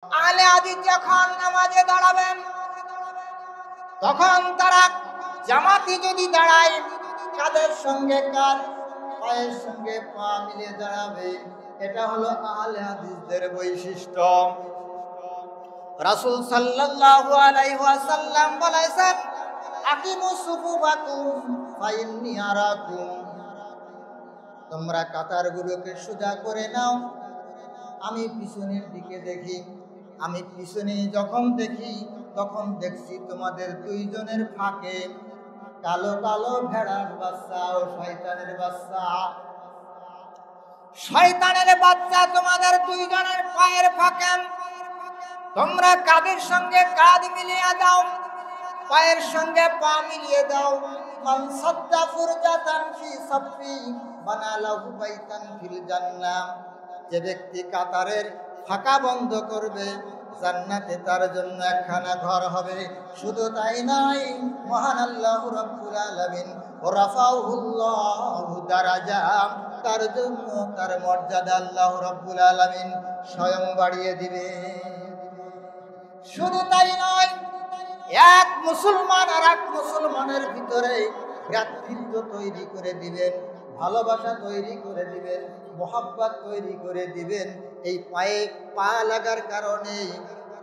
আহলে হাদিস যখন নামাজে দাঁড়াবেন তখন তারা জামাতি যদি দাঁড়ায় কাদের সঙ্গে কাঁধ, পায়ের সঙ্গে পা মিলিয়ে দাঁড়াবে। এটা হলো আহলে হাদিসদের বৈশিষ্ট্য। রাসূল সাল্লাল্লাহু আলাইহি ওয়াসাল্লাম বলেছেন, আকিমুস সুফুফাকুম ফাইন্নী আরাকুম, তোমরা কাতারগুলোকে সোজা করে নাও, আমি পিছনের দিকে দেখি। আমি পিছনে যখন দেখি তখন দেখছি তোমাদের দুইজনের ফাঁকে কালো কালো ভেড়ার বাচ্চা ও শয়তানের বাচ্চা। শয়তানের বাচ্চা তোমাদের দুইজনের পায়ের ফাঁকে। তোমরা কাঁধের সঙ্গে কাঁধ মিলিয়ে দাও, পায়ের সঙ্গে পা মিলিয়ে দাও। মান সাদ্দা ফুরজাতান ফি সাফি বানা লাহু বাইতান ফিল জান্নাহ, যে ব্যক্তি কাতারের ফাঁকা বন্ধ করবে জান্নাতে তার জন্য একখানা ঘর হবে। শুধু তাই নয়, মহান আল্লাহ রাব্বুল আলামিন রাফাউহুল্লাহু দারাজাত, তার জন্য তার মর্যাদা আল্লাহ রাব্বুল আলামিন স্বয়ং বাড়িয়ে দিবে। শুধু তাই নয়, এক মুসলমান আর এক মুসলমানের ভিতরে ভ্রাতৃত্ব তৈরি করে দিবেন, ভালোবাসা তৈরি করে দিবেন, মোহাব্বত তৈরি করে দিবেন। এই পায়ে পা লাগার কারণে,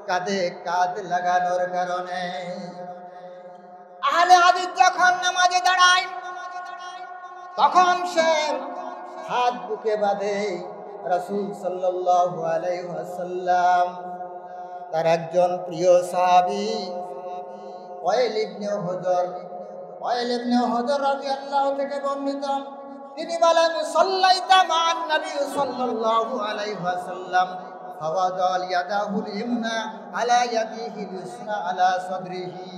কাঁধে কাঁধ লাগানোর কারণে। আহলে হাদিস যখন নামাজে দাঁড়ায় তখন সে হাত বুকে বাঁধে। রাসূল সাল্লাল্লাহু আলাইহি ওয়াসাল্লাম তার একজন প্রিয় সাহাবী ওয়াইল ইবনে হুজর রাদিয়াল্লাহু থেকে বর্ণিত, তিনি বলেন, সাল্লাইতা মান নবী সাল্লাল্লাহু আলাইহি ওয়াসাল্লাম ফাওয়াদাল ইয়াদাহুল ইমনা আলা ইয়াদিহিল ইসরা আলা সাদরিহি।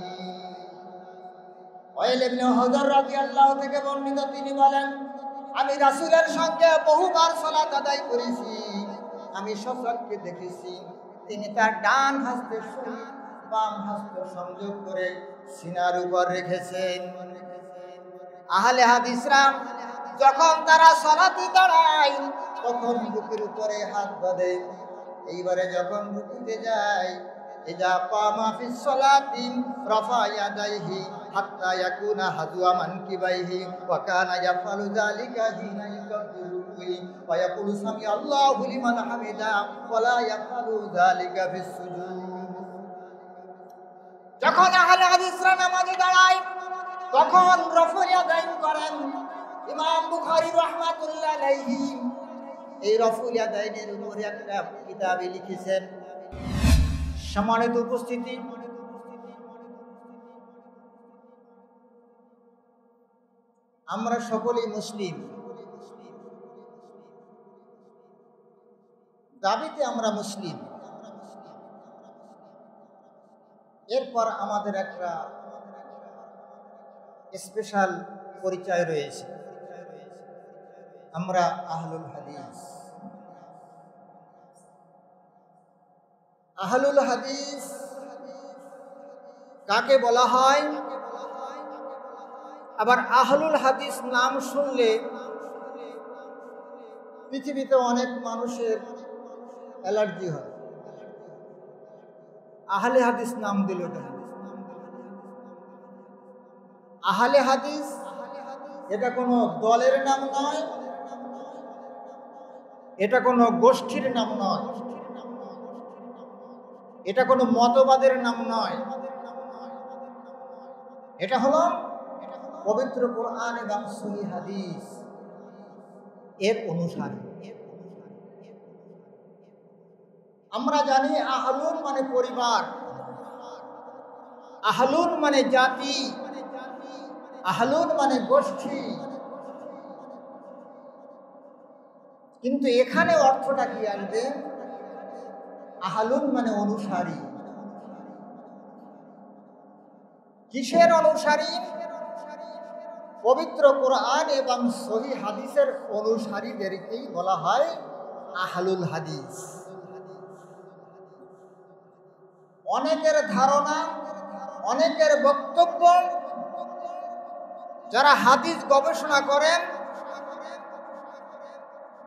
ওয়াইল ইবনে হুজর রাদিয়াল্লাহু থেকে বর্ণিত, তিনি বলেন, আমি রাসূলের সঙ্গে বহুবার সালাত আদায় করেছি। আমি স্বচক্ষে দেখেছি তিনি তার ডান হস্তের সঙ্গে বাম হস্ত সংযোগ করে সিনার উপর রেখেছেন। আহলে হাদিসরা যখন তারা সালাতে দাঁড়ায় তখন বুকের উপরে হাত বাঁধে। এইবারে যখন রুকুতে যায়, ইজা কামা ফিস সালাতি রাফা ইয়াদাইহি হাত্তা ইয়াকুনা হাযুয়া মানকিবাইহি ওয়া কানা ইয়াফআলু যালিকা হিনা ইয়াকবিরু ওয়া ইয়াকুলু সামি আল্লাহু লিমান হামিদা ওয়া লা ইয়াফআলু যালিকা ফিস সুজুদ। যখন আহলে হাদিসরা নামাজে দাঁড়ায় তখন রফু ইয়াদাইন করেন। ইমাম বুখারী রাহমাতুল্লাহ আলাইহি এই রফু ইয়াদাইনের উপরে একটা কিতাবে লিখেছেন। সম্মানিত উপস্থিতি, আমরা সকলেই মুসলিম, দাবিতে আমরা মুসলিম। এরপর আমাদের একটা স্পেশাল পরিচয় রয়েছে, আমরা আহলুল হাদিস। আহলুল হাদিস কাকে বলা হয়? আবার আহলুল হাদিস নাম শুনলে পৃথিবীতে অনেক মানুষের অ্যালার্জি হয়। আহলে হাদিস নাম দিল কেন? আহলে হাদিস এটা কোনো দলের নাম নয়, এটা কোনো গোষ্ঠীর নাম নয়, এটা কোনো মতবাদের নাম নয়। এটা হলো পবিত্র কোরআন এবং সহিহ হাদিস এর অনুসারী। আমরা জানি আহলুন মানে পরিবার, আহলুন মানে জাতি, আহলুন মানে গোষ্ঠী। কিন্তু এখানে অর্থটা কি আসবে? আহলুন মানে অনুসারী। কিসের অনুসারী? পবিত্র কোরআন এবং সহিহ হাদিসের অনুসারীদেরকেই বলা হয় আহলুল হাদিস। অনেকের ধারণা, অনেকের বক্তব্য, যারা হাদিস গবেষণা করেন,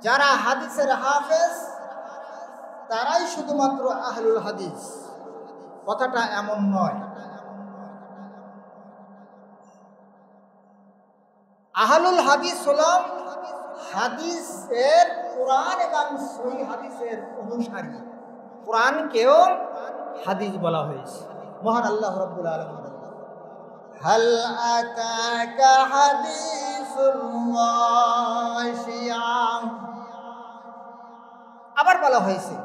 যারা হাদিসের হাফেজ, তারাই শুধুমাত্র আহলুল হাদিস। কথাটা এমন নয়। আহলুল হাদিস হলো হাদিসের, কোরআন এবং সহিহ হাদিসের অনুসারী। কোরআনকেও হাদিস বলা হয়েছে। মহান আল্লাহ রাব্বুল আলামিন হাল আতাকা হাদিসুল গাশিয়া, আবার বলা হয়েছে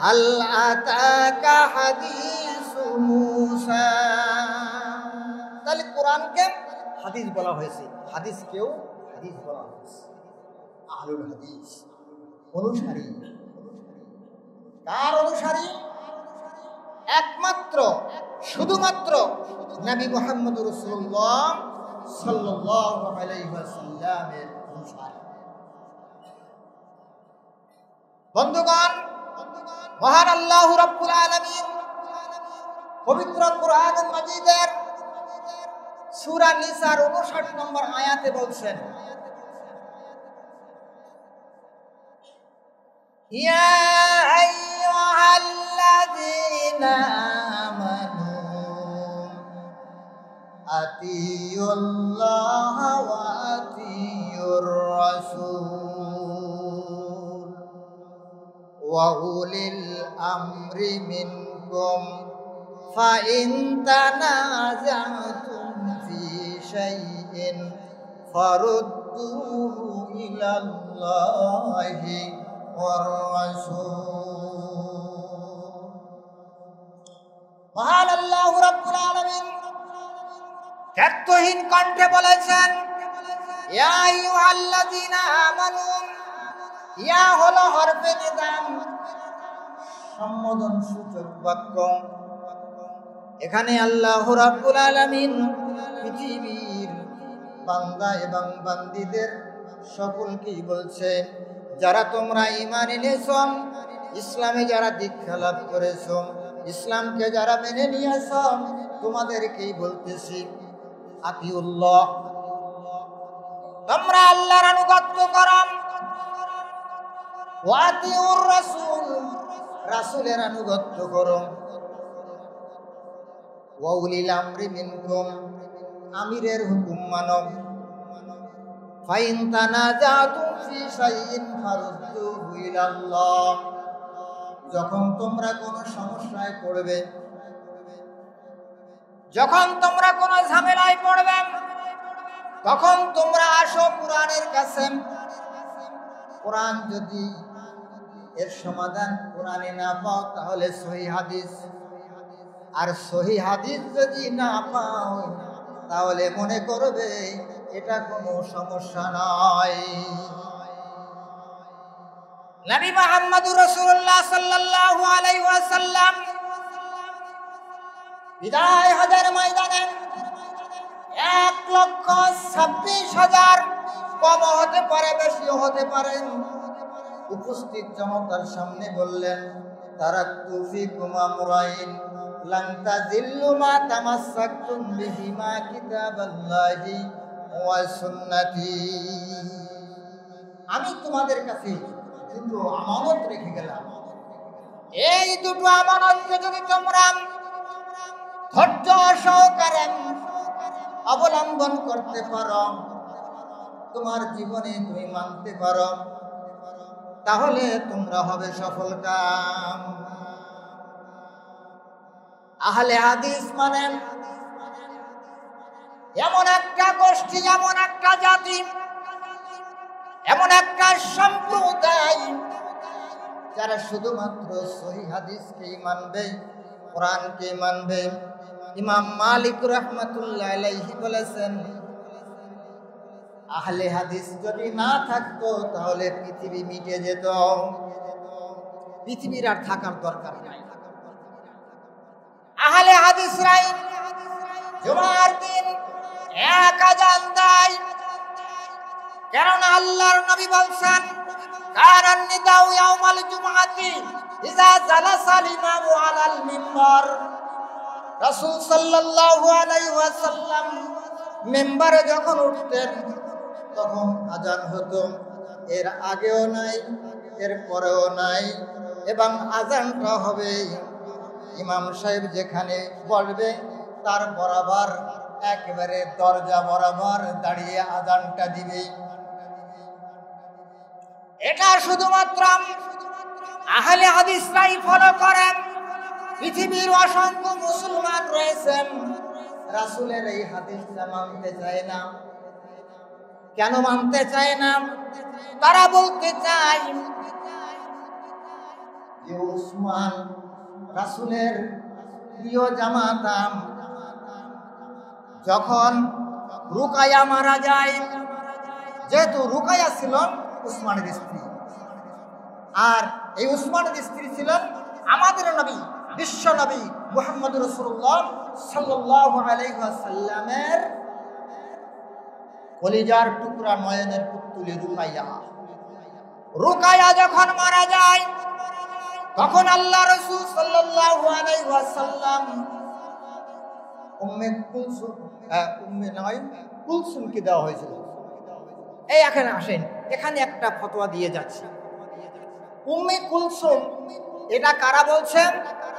হাল আতাকা হাদিসু মূসা। তাহলে কোরআনকে হাদিস বলা হয়েছে, হাদিসকেও হাদিস বলা হয়েছে। আহলুল হাদিস অনুসারী। কার অনুসারী? একমাত্র শুধুমাত্র নবী মুহাম্মদ রাসূলুল্লাহ সাল্লাল্লাহু আলাইহি ওয়াসাল্লামের অনুসারী। বন্ধুগণ, মহান আল্লাহ রাব্বুল আলামিন পবিত্র কোরআন মাজিদের সূরা নিসার 59 নম্বর আয়াতে বলছেন, ইয়া আইয়ুহাল্লাযীনা আমানু আতিউল্লাহ ওয়া আতিউর রাসূল ওয়া উলিল আমরি মিনকুম ফাইন তানাযাতুম ফি শাইইন ফারুদ্দুহু ইলাল্লাহি ওয়ার রাসূল। মহান আল্লাহ রাব্বুল আলামিন ব্যর্থহীন কণ্ঠে বলেছেন, ইয়া আইয়ুহাল্লাযীনা আমানু। ইয়া হলো হরফে নিদান, সম্বোধন সূচক বাক্য। এখানে আল্লাহ রাব্বুল আলামিন পৃথিবীর বান্দা এবং বান্দীদের সকলকেই বলছে, যারা তোমরা ঈমান এনেছো, ইসলামে যারা দীক্ষা লাভ করেছো, ইসলামকে যারা মেনে নিয়েছো, তোমাদেরকেই বলতেছি আতিউল্লাহ, তোমরা আল্লাহর আনুগত্য করো, ওয়া আতিউর রাসূল, রাসূলের আনুগত্য করো, ওয়া উলিল আমরি মিনকুম, আমিরের হুকুম মানো, ফাইন তানাযাতুম ফি শাইইন ফারুদ্দুহু ইলাল্লাহ, যখন তোমরা কোনো সমস্যায় পড়বে, যখন তোমরা কোনো ঝামেলায় পড়বে, তখন তোমরা আসো কোরআনের কাছে। কোরআন যদি এর সমাধান কোরআনে না পাও, তাহলে সহিহ হাদিস, আর সহিহ হাদিস যদি না পাও, তাহলে মনে করবে এটা কোনো সমস্যা নয়। নবী মুহাম্মদুর রাসূলুল্লাহ সাল্লাল্লাহু আলাইহি ওয়াসাল্লাম বিদায় হজের ময়দানে 1,26,000, কম হতে পারে বেশিও হতে পারে, উপস্থিত জনতার সামনে বললেন, তারাকতু ফীকুম আমরাইন লান তাযিল্লু মা তামাসসাকতুম বিহিমা কিতাবাল্লাহি ওয়া সুন্নতি। আমি তোমাদের কাছে দুটো আমানত রেখে গেলাম, এই দুটো আমানতকে যদি তোমরা ধৈর্য সহকারে অবলম্বন করতে পারো, তোমার জীবনে তুমি মানতে পারো, তাহলে তোমরা হবে সফলকাম। আহলে হাদিস মানে এমন একটা গোষ্ঠী, এমন একটা জাতি, এমন একটা সম্প্রদায়, যারা শুধুমাত্র সহিহ হাদিসকেই মানবে, কোরআনকে মানবে। ইমাম মালিক রাহমাতুল্লাহ আলাইহি বলেছেন, আহলে হাদিস যদি না থাকতো তাহলে পৃথিবী মিটে যেত, পৃথিবীর আর থাকার দরকার নাই। আহলে হাদিসরাই জুমার দিন এক আযান দেয়, কারণ আল্লাহর নবী বলছেন, কারান নিদাউ ইয়াউমাল জুমআতি ইযা জালাসাল ইমামু আলাল মিম্বার। রাসূল সাল্লাল্লাহু আলাইহি ওয়াসাল্লাম মিম্বারে যখন উঠতেন তখন আযান হতো, এর আগেও নাই, এর পরেও নাই, এবং আজানটা হবে ইমাম সাহেব যেখানে বলবে তার বরাবর একেবারে দরজা বরাবর দাঁড়িয়ে আজানটা দিবে। এটা শুধুমাত্র আহলে হাদিসরাই ফলো করেন। পৃথিবীর অসংখ্য মুসলমান রয়েছেন রাসূলের এই হাদিসটা মানতে চায় না। কেন মানতে চায় না? তারা বলতে চায় যে উসমান রাসূলের প্রিয় জামাতা, যখন রুকায়া মারা যায়, যেহেতু রুকায়া ছিল উসমানের স্ত্রী, আর এই উসমানের স্ত্রী ছিলেন আমাদের নবী বিশ্ব নবী মুহাম্মদ রাসূলুল্লাহ সাল্লাল্লাহু আলাইহি ওয়াসাল্লামের কলিজার টুকরা নয়নের পুতুলি রুকাইয়া। রুকাইয়া যখন মারা যায় তখন আল্লাহ রাসূল সাল্লাল্লাহু আলাইহি ওয়াসাল্লাম উম্মে কুলসুমকে দেওয়া হয়েছিল। এই এখানে আসেন, এখানে একটা ফতোয়া দিয়ে যাচ্ছে। উম্মে কুলসুম এটা কারা বলছেন?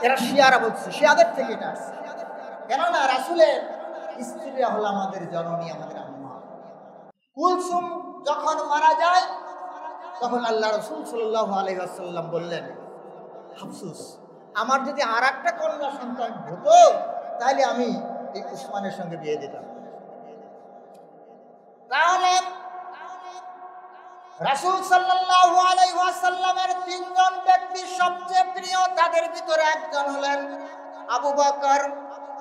এরা শিয়ারা বলছে, শিয়াদের থেকে এটা আসছে। কেননা রাসূলের স্ত্রীরা হলো আমাদের জননী, আমাদের আম্মা। কুলসুম যখন মারা যায় তখন আল্লাহ রাসূল সাল্লাল্লাহু আলাইহি ওয়াসাল্লাম বললেন, আফসোস, আমার যদি আর একটা কন্যা সন্তান হতো তাহলে আমি এই উসমানের সঙ্গে বিয়ে দিতাম। তাহলে রাসূল সাল্লাল্লাহু আলাইহি ওয়াসাল্লামের তিনজন ব্যক্তি সবচেয়ে প্রিয়, তাদের ভিতরে একজন হলেন আবু বকর,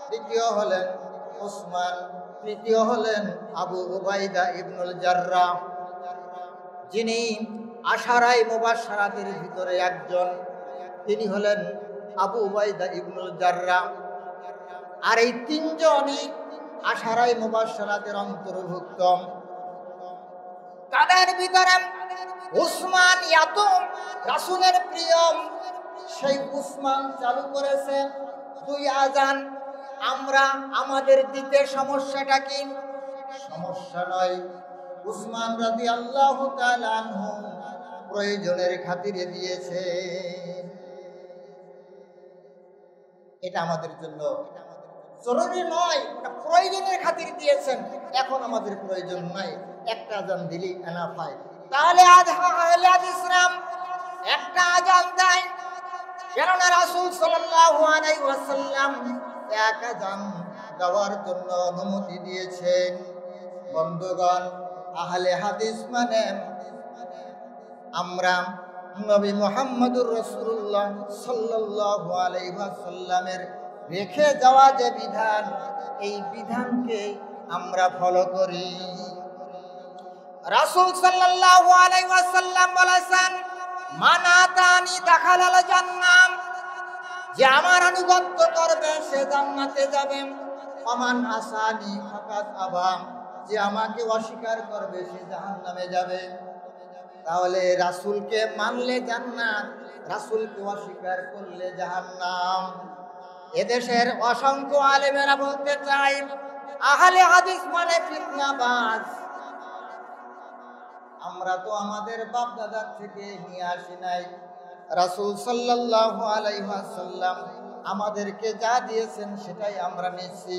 দ্বিতীয় হলেন উসমান, তৃতীয় হলেন আবু উবাইদা ইবনুল জাররাহ, যিনি আশারায়ে মুবাশশারাতের ভিতরে একজন। তিনি হলেন আবু উবাইদা ইবনুল জাররাহ। আর এই তিনজনই আশারায়ে মুবাশশারাতের অন্তর্ভুক্ত। তাদের ভিতরে উসমান এত রাসূলের প্রিয়, সেই উসমান চালু করেছে দুই আজান। আমরা আমাদের দিতে সমস্যাটা কি? সমস্যা নয়, উসমান রাদিয়াল্লাহু তাআলা আনহু প্রয়োজনের খাতিরে দিয়েছে। এটা আমাদের জন্য জরুরি নয়, এটা প্রয়োজনের খাতিরে দিয়েছেন। এখন আমাদের প্রয়োজন নাই, একটা আজান দিলেই এনাফ হয়। তাহলে আহলে হাদিসরাম একটা আজান দেয়, কেননা রাসূল সাল্লাল্লাহু আলাইহি ওয়াসাল্লাম এক আজান দেওয়ার জন্য অনুমতি দিয়েছেন। বন্ধুগণ, আহলে হাদিস মানে আমরা নবী মুহাম্মদুর রাসূলুল্লাহ সাল্লাল্লাহু আলাইহি ওয়াসাল্লামের রেখে যাওয়া যে বিধান, এই বিধানকে আমরা ফলো করি। রাসূল সাল্লাল্লাহু আলাইহি ওয়াসাল্লাম বলেছেন, মান আতানি দাখালাল জান্নাহ, যে আমার আনুগত্য করবে সে জান্নাতে যাবে। ওমান আসানি ফাকাত আবা, যে আমাকে অস্বীকার করবে সে জাহান্নামে যাবে। তাহলে রাসূলকে মানলে জান্নাত, রাসূলকে অস্বীকার করলে জাহান্নাম। এদেশের অসংখ্য আলেমেরা বলতে চাই আহলে হাদিস মানে ফিতনাবাজ। আমরা তো আমাদের বাপ দাদার থেকে নিয়ে আসি নাই। রাসূল সাল্লাল্লাহু আলাইহি ওয়াসাল্লাম আমাদেরকে যা দিয়েছেন সেটাই আমরা নিচ্ছি।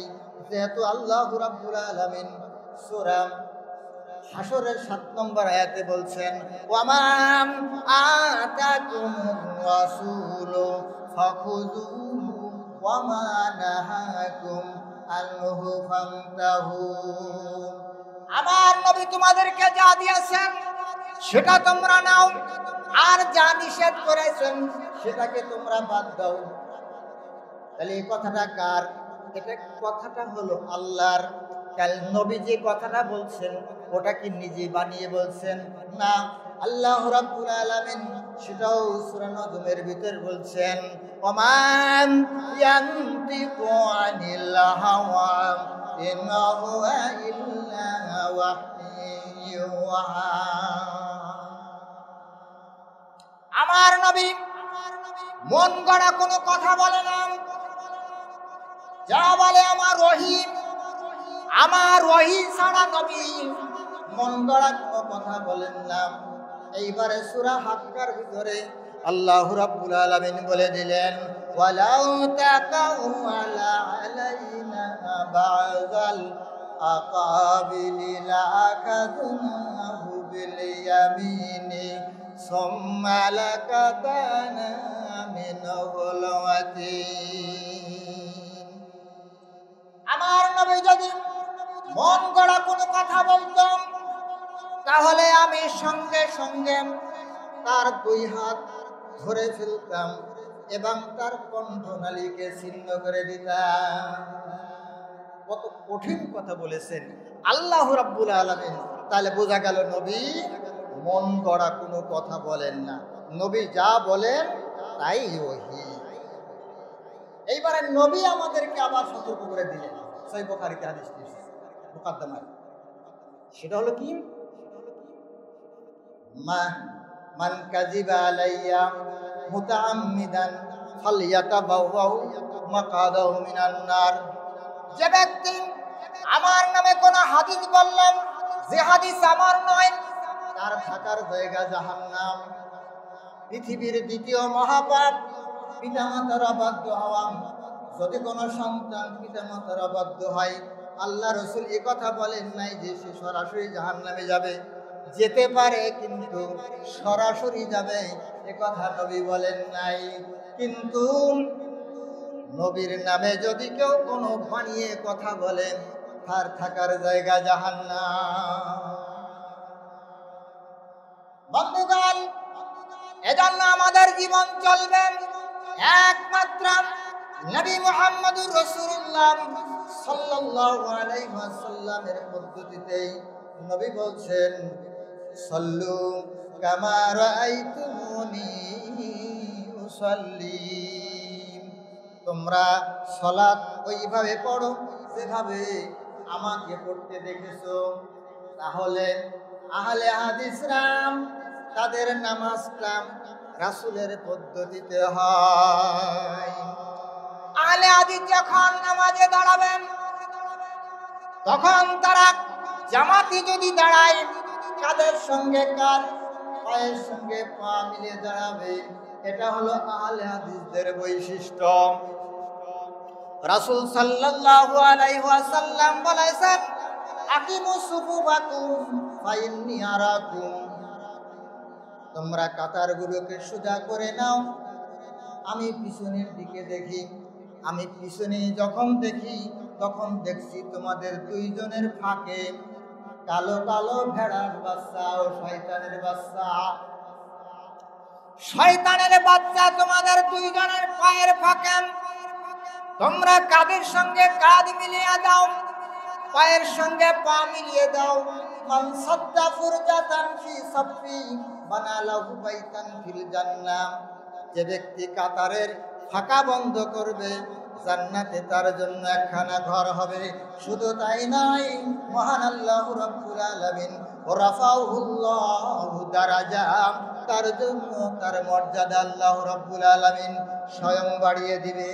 যেহেতু আল্লাহ রাব্বুল আলামিন সূরা হাশরের 7 নম্বর আয়াতে বলছেন, ওয়ামান আতাকুমুর রাসূলু ফাখুযুহু ওয়ামা নাহাকুম আনহু ফান্তাহু। আমার নবী তোমাদেরকে যা দিয়েছেন সেটা তোমরা নাও, আর যা নিষেধ করেছেন সেটাকে তোমরা বাদ দাও। তাহলে এই কথাটা কার? এটা কথাটা হলো আল্লাহর। কাল নবী যে কথাটা বলছেন ওটা কি নিজে বানিয়ে বলছেন? না, আল্লাহ রাব্বুল আলামিন সেটাও সূরা নজমের ভিতর বলছেন, ওমান ইয়ানতিকু আনিল হাওয়া ইন্নাহু ইল্লা ওয়াহয়ুহা। আমার নবী মন গড়া কোনো কথা বলে না, যা বলে আমার ওহী। আমার ওহী ছাড়া নবী মন গড়া কোনো কথা বলেন না। এইবারে সূরা হাক্কার ভিতরে আল্লাহ রাব্বুল আলামিন বলে দিলেন, ওয়ালাউ তাকাওয়ালা আলাইনা বাযাল আকাবিলি লাআখাযনাহু বিল ইয়ামিনি সুম্মা লাকাতানা মিনহুল ওয়াতিন। আমার নবী যদি মন গড়া কোনো কথা বলতাম, তাহলে আমি সঙ্গে সঙ্গে তার দুই হাত ধরে ফেলতাম এবং তার কণ্ঠনালীকে ছিন্ন করে দিতাম। কত কঠিন কথা বলেছেন আল্লাহ রাব্বুল আলামিন। তাহলে বোঝা গেল নবী মন গড়া কোনো কথা বলেন না, নবী যা বলেন তাই ওহী। এইবারে নবী আমাদেরকে আবার সতর্ক করে দিলেন, সহিহ বুখারীতে হাদিসটি মুকদ্দমায়। সেটা হলো কি, মান কাযিবা আলাইয়া মুতাআম্মিদান ফালইয়াতাবাওয়াউ মাকআদাহু মিনান নার। যে ব্যক্তি আমার নামে কোন হাদিস বললেন, যে হাদিস আমার নয়, তার থাকার জায়গা জাহান্নাম। পৃথিবীর দ্বিতীয় মহাপাপ পিতামাতার অবাধ্য হওয়া। যদি কোনো সন্তান পিতামাতার অবাধ্য হয়, আল্লাহ রাসূল এই কথা বলেন নাই যে সে সরাসরি জাহান্নামে যাবে। যেতে পারে কিন্তু সরাসরি যাবে এ কথা নবী বলেন নাই। কিন্তু নবীর নামে যদি কেউ কোনো বানিয়ে কথা বলে, তার থাকার জায়গা জাহান্নাম। বন্ধুগণ, এজন্য আমাদের জীবন চলবে একমাত্র নবী মুহাম্মদুর রাসূলুল্লাহ সাল্লাল্লাহু আলাইহি ওয়াসাল্লামের পদ্ধতিতেই। নবী বলছেন, সাল্লু কামা রাআইতুমুনি উসাল্লি। তোমরা সালাত ওইভাবে পড়ো যেভাবে আমাকে পড়তে দেখেছো। তাহলে আহলে হাদিসরা তাদের নামাজটা রাসূলের পদ্ধতিতে হয়। আহলে হাদিস যখন নামাজে দাঁড়াবেন, তখন তারা জামাতি যদি দাঁড়ায়, কাদের সঙ্গে কাঁধ, পায়ের সঙ্গে পা মিলিয়ে দাঁড়াবে। এটা হলো আহলে হাদিসদের বৈশিষ্ট্য। রাসূল সাল্লাল্লাহু আলাইহি ওয়াসাল্লাম বলেছেন, আকিমুস সুফুফাকুম ফাইন্নী আরাকুম। তোমরা কাতারগুলোকে সোজা করে নাও, আমি পিছনের দিকে দেখি। আমি পিছনে যখন দেখি, তখন দেখছি তোমাদের দুইজনের ফাঁকে কালো কালো ভেড়ার বাচ্চা ও শয়তানের বাচ্চা। শয়তানের বাচ্চা তোমাদের দুইজনের পায়ের ফাঁকে। তোমরা কাঁধের সঙ্গে কাঁধ মিলিয়ে দাও, পায়ের সঙ্গে পা মিলিয়ে দাও। মান সাদ্দা ফুরজাতান ফি সাফি বানা লাহু বাইতান ফিল জান্নাহ। যে ব্যক্তি কাতারের ফাঁকা বন্ধ করবে, জান্নাতে তার জন্য একখানা ঘর হবে। শুধু তাই নয়, মহান আল্লাহ রাব্বুল আলামিন রাফাউহুল্লাহু দারাজাত, তার জন্য তার মর্যাদা আল্লাহ রাব্বুল আলামিন স্বয়ং বাড়িয়ে দিবে।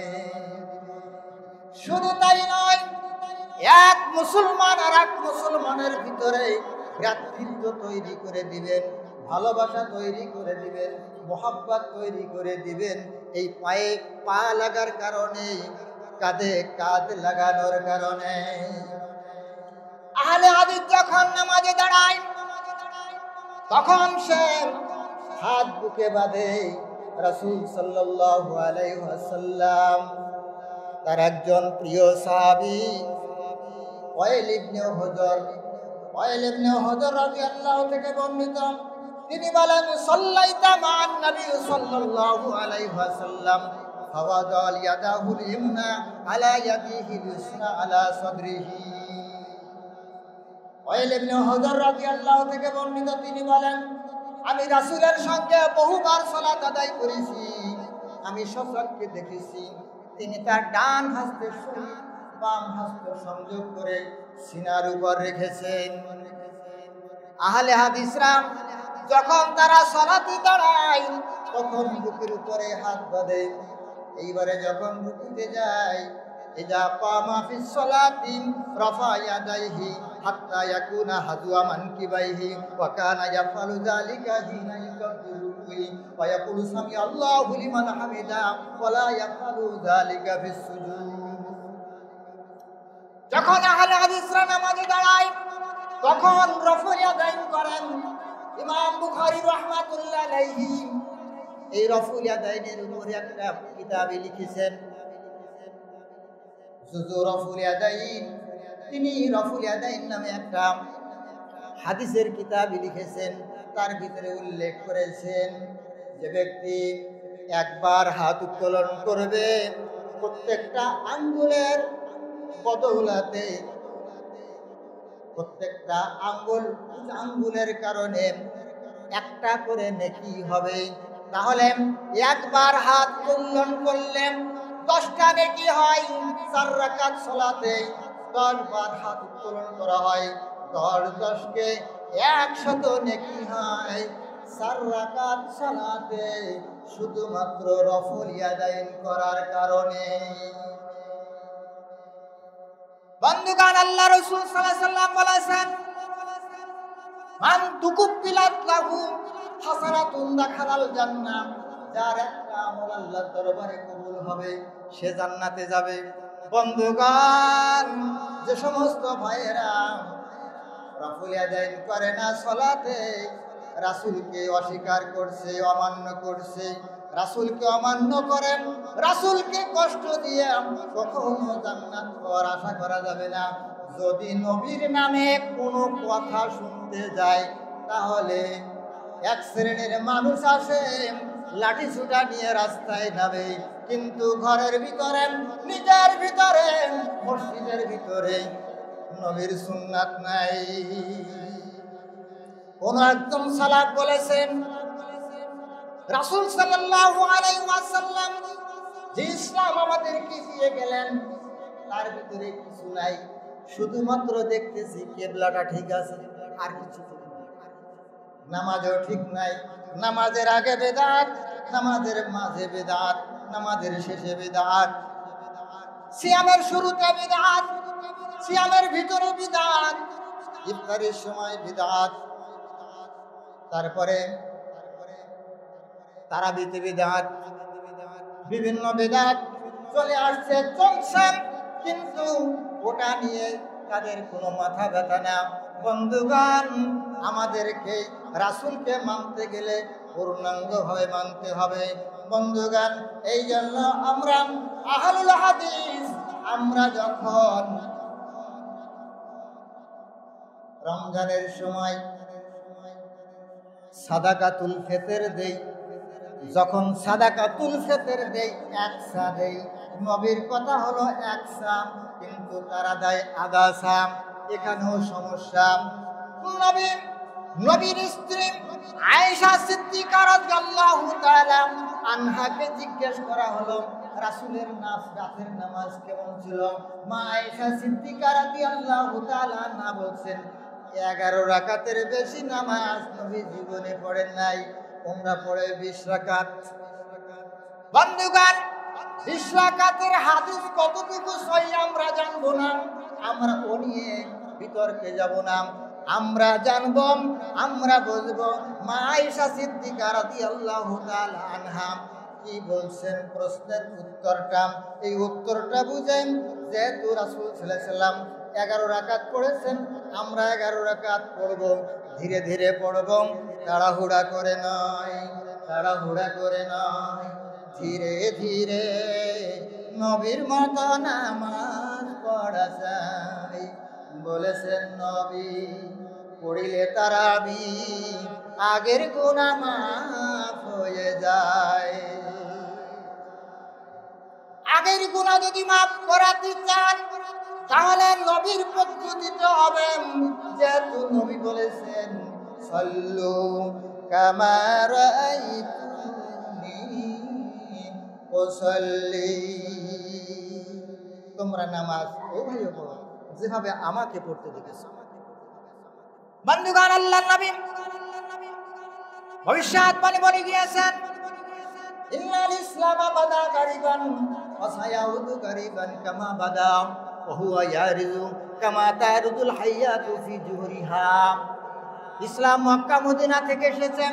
শুধু তাই নয়, এক মুসলমান আর এক মুসলমানের ভিতরে ভ্রাতৃত্ব তৈরি করে দিবেন, ভালোবাসা তৈরি করে দিবেন, মোহাব্বত তৈরি করে দিবেন। এই পায়ে পা লাগার কারণে, কাঁধে কাঁধ লাগানোর কারণে। আহলে হাদিস যখন নামাজে দাঁড়ায়, তখন সে হাত বুকে বাঁধে। রাসূল সাল্লাল্লাহু আলাইহি ওয়াসাল্লাম তার একজন প্রিয় সাহাবী ওয়াইল ইবনে হুজর রাদিয়াল্লাহু থেকে বর্ণিত। তিনি বলেন, সাল্লাইতা মান নবী সাল্লাল্লাহু আলাইহি ওয়াসাল্লাম ফাওয়াদাল ইয়াদাহুল ইমনা আলা ইয়াদিহিল ইসরা আলা সাদরিহি। ওয়াইল ইবনে হুজর রাদিয়াল্লাহু থেকে বর্ণিত, তিনি বলেন, আমি রাসূলের সঙ্গে বহুবার সালাত আদায় করেছি। আমি স্বচক্ষে দেখেছি তিনি তার ডান হস্তের সহিত বাম হস্ত সংযোগ করে সিনার উপর রেখেছেন। আহলে হাদিসরা যখন তারা সালাতে দাঁড়ায়, তখন বুকের উপরে হাত বাঁধে। এইবারে যখন রুকুতে যায়, ইজা কামা ফিস সালাতি রাফা ইয়াদাইহি হাত্তা ইয়াকুনা হাযুয়া মানকিবাইহি ওয়া কানা ইয়াফআলু যালিকা হিনা ইয়াকবিরু ওয়া ইয়াকুলু সামি আল্লাহু লিমান হামিদা ওয়া লা ইয়াফআলু যালিকা ফিস সুজুদ। যখন আহলে হাদিসরা নামাজে দাঁড়ায় তখন রফুল ইয়াদাইন করেন। ইমাম বুখারী রাহমাতুল্লাহ আলাইহি এই রফুল ইয়াদাইনের উপরে একটা কিতাবে লিখেছেন, যুজু রফুল ইয়াদাইন। তিনি রফুল ইয়াদাইন নামে একটা হাদিসের কিতাব লিখেছেন। তার ভিতরে উল্লেখ করেছেন যে ব্যক্তি একবার হাত উত্তোলন করবে, প্রত্যেকটা আঙ্গুলের বদৌলতে, প্রত্যেকটা আঙ্গুলের কারণে একটা করে নেকি হবে। তাহলে একবার হাত উত্তোলন করলে 10টা নেকি হয়। 4 রাকাত সালাতে 10 বার হাত উত্তোলন করা হয়, 10 কে 100 নেকি হয়। 4 রাকাত সালাতে শুধুমাত্র রফুল ইয়াদাইন করার কারণে। বন্ধুগণ, আল্লাহ রাসূল সাল্লাল্লাহু আলাইহি ওয়াসাল্লাম বলেছেন, মান তুকুবিলাত লাহু হাসানাতুন দাখালাল জান্নাহ। যার একটা আমল আল্লাহর দরবারে কবুল হবে সে জান্নাতে যাবে। বন্ধুগণ, যে সমস্ত ভাইয়েরা রফুল ইয়াদাইন করে না সালাতে, রাসূলকে অস্বীকার করছে, অমান্য করছে, রাসূলকে অমান্য করেন, রাসূলকে কষ্ট দিয়ে কখনো জান্নাত পাওয়ার আশা করা যাবে না। যদি নবীর নামে কোনো কথা শুনতে যায় তাহলে এক শ্রেণীর মানুষ আসে লাঠি ছুটা নিয়ে রাস্তায় নামে, কিন্তু ঘরের ভিতরে, নিজের ভিতরে, মসজিদের ভিতরে নবীর সুন্নাত নাই। কোন একজন সালাত বলেছেন, রাসূল সাল্লাল্লাহু আলাইহি ওয়াসাল্লাম যে ইসলাম আমাদেরকে দিয়ে গেলেন তার ভিতরে কিছু নাই, শুধুমাত্র দেখতেছি কিবলাটা ঠিক আছে, আর কিছু নামাজও ঠিক নাই। নামাজের আগে বিদআত, নামাজের মাঝে বিদআত, নামাজের শেষে বিদআত, সিয়ামের শুরুতে বিদআত, সিয়ামের ভিতরে বিদআত, ইফতারের সময় বিদআত, তারপরে তারাবিতে বিদআত, বিভিন্ন বিদআত চলে আসছে, চলছে, কিন্তু ওটা নিয়ে তাদের কোনো মাথা ব্যথা না। বন্ধুগণ, আমাদেরকে রাসূলকে মানতে গেলে পূর্ণাঙ্গভাবে মানতে হবে। বন্ধুগণ, এই জন্য আমরা আহলুল হাদিস, আমরা যখন রমজানের সময় সাদাকাতুল ফিতর দেই, যখন সাদাকাতুল ফিতর দেই, একসা দেই। নবীর কথা হলো একসা, কিন্তু তারা দেয় আধা সা। এখানেও সমস্যা। নবীর স্ত্রী আয়েশা সিদ্দিকা রাদিয়াল্লাহু তাআলা আনহাকে জিজ্ঞেস করা হলো, রাসূলের রাতের নামাজ কেমন ছিল? মা আয়েশা সিদ্দিকা রাদিয়াল্লাহু তাআলা আনহা বলছেন, 11 রাকাতের বেশি নামাজ নবী জীবনে পড়েন নাই, ওমরা পড়ে 20 রাকাত। বন্ধুগণ, 20 রাকাতের হাদিস কতটুকু সহিহ আমরা জানবো না, আমরা ও নিয়ে বিতর্কে যাব না। আমরা জানবো, আমরা বুঝবো মা আয়েশা সিদ্দিকা রাদিয়াল্লাহু তাআলা আনহা কি বলছেন। প্রশ্নের উত্তরটা, এই উত্তরটা বুঝেন, যেহেতু রাসূল সাল্লাল্লাহু আলাইহি ওয়াসাল্লাম 11 রাকাত পড়েছেন, আমরা 11 রাকাত পড়ব, ধীরে ধীরে পড়ব, তাড়াহুড়া করে নয়, তাড়াহুড়া করে নয়, ধীরে ধীরে নবীর মতো নামাজ পড়া যায়। বলেছেন নবী, পড়িলে তারাবি আগের গুনাহ মাফ হয়ে যায়। আগের গুনাহ যদি মাফ করাতে চান তাহলে নবীর পদ্ধতিতে হবে, যেহেতু নবী বলেছেন, সাল্লু কামা রাআইতুনি উসাল্লি, তোমরা নামাজ ওইভাবে পড়ো যেভাবে আমাকে পড়তে দেখেছো। বন্ধুগণ, আল্লাহর নবী ভবিষ্যৎবাণী বলে গিয়েছেন, ইন্নাল ইসলাম বাদা গারিবান ওয়া সায়াউদু গারিবান কামা বাদা ওয়া হুয়া ইয়ারিজু কামা তারুদুল হাইয়াতু ফি জুহরিহা। ইসলাম মক্কা মদিনা থেকে এসেছে,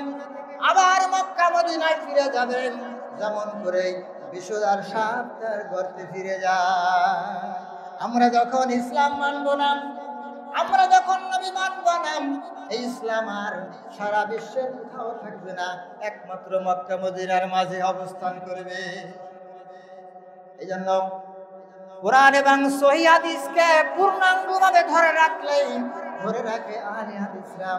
আবার মক্কা মদিনায় ফিরে যাবেন, যেমন করে বিষধর সাপ তার গর্তে ফিরে যায়। আমরা যখন ইসলাম মানব না, আমরা যখন নবী মানব না, এই ইসলাম আর সারা বিশ্বের কোথাও থাকবে না, একমাত্র মক্কা মদিনার মাঝে অবস্থান করবে। এই জন্য কোরআন এবং সহিহ হাদিসকে পূর্ণাঙ্গভাবে ধরে রাখে আহলে হাদিসরা।